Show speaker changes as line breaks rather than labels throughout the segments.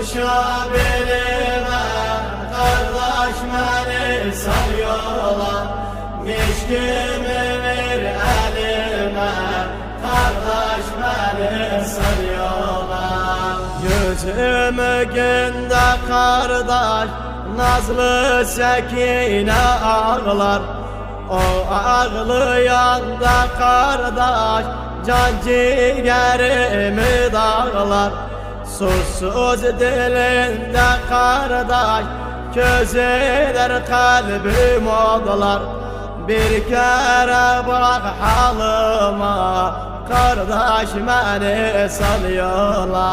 kurşa belime, kardeş beni sal yola. Mişkimi ver elime, kardeş beni sal yola. Gözümü günde kardeş, nazlı Sekine ağlar. O ağlayanda kardeş, can ciğerimi dağlar. Susuz dilinde kardeş, közler kalbim oğlar. Bir kere bak halıma, kardeş beni sal yola.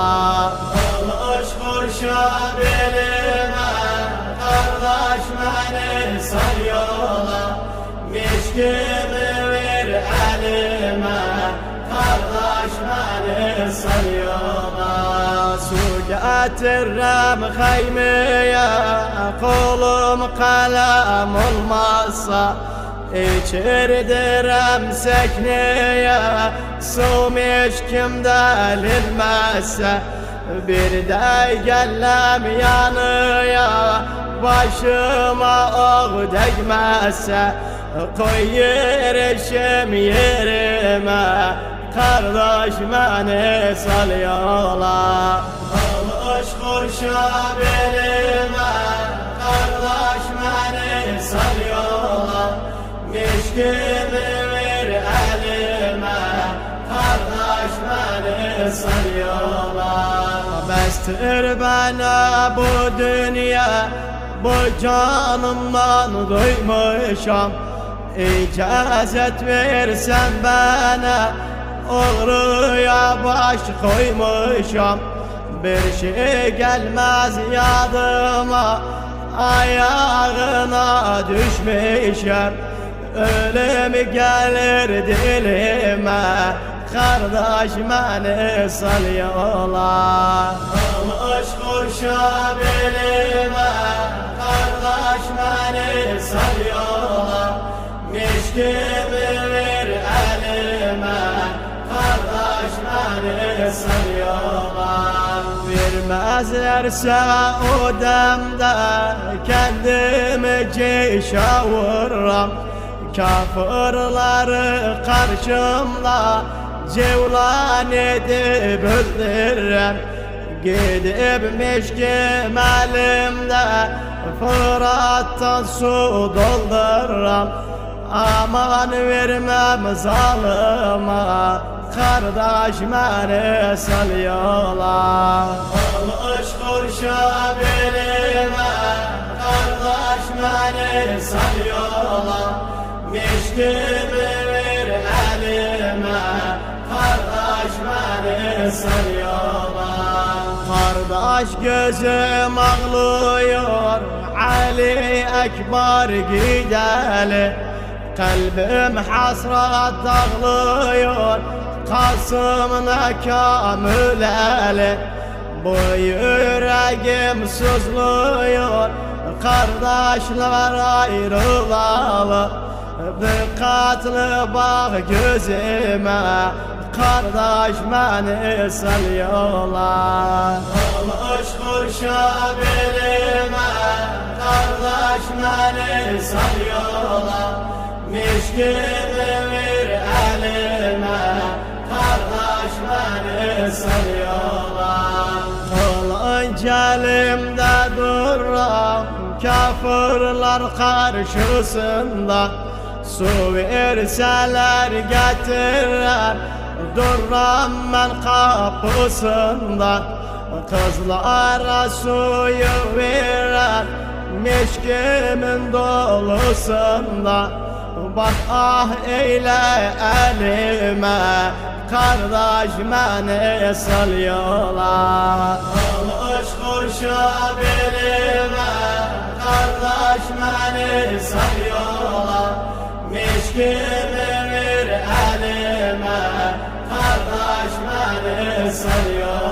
Alış kurşa belime, kardeş beni sal yola. Mişkimi ver elime, kardeş beni sal yola. Su getiririm haymeye, kolum kalem olmazsa. İçirdirem Sekneye, su mişkimde linmezse. Bir de gellem yanıya, başıma oğ değmezse. Koy yerişim yerime, kardeş beni sal yola. Alış kurşa belime, kardeş beni sal yola. Mişkimi ver elime, kardeş beni sal yola. Bestir bana bu dünya, bu canımdan duymuşam. İcazet versen bana, oğruya baş koymuşam. Bir şey gelmez yadıma, ayağına düşmüşem. Ölüm gelir dilime, kardeş beni sal yola. Alış kurşa belime, kardeş beni sal yola. Mişkimi ver elime, kardeş beni sal yola. Vermezlerse o demde, kendimi cişe vururum. Kafirleri karşımda cevlan edip öldürürüm. Gidip mişkim elimde, Fırat'tan su doldururum. Aman vermem zalıma, kardeş beni sal yola. Alış kurşa belime, kardeş beni sal yola. Mişkimi ver elime, kardeş beni sal yola. Kardeş gözüm ağlıyor, Ali Ekber gideli. Kalbim hasret dağlıyor, Kasım'na Kamileli. Bu yüreğim sızlıyor, kardeşler ayrılalı. Dikkatli bak gözüme, kardeş beni sal yola. Alış kurşa belime, kardeş beni sal yola. Mişkimi ver elime, kardeş beni sal yola. Kılıç elimde duram, kafirler karşısında. Su verseler getirir, duram ben kapısında. Kızlara suyu verir, mişkimin dolusunda. Bak ah eyle elime, kardeş beni sal yola. Alış kurşa belime, kardeş beni sal yola. Mişkimi ver elime, kardeş beni sal yola.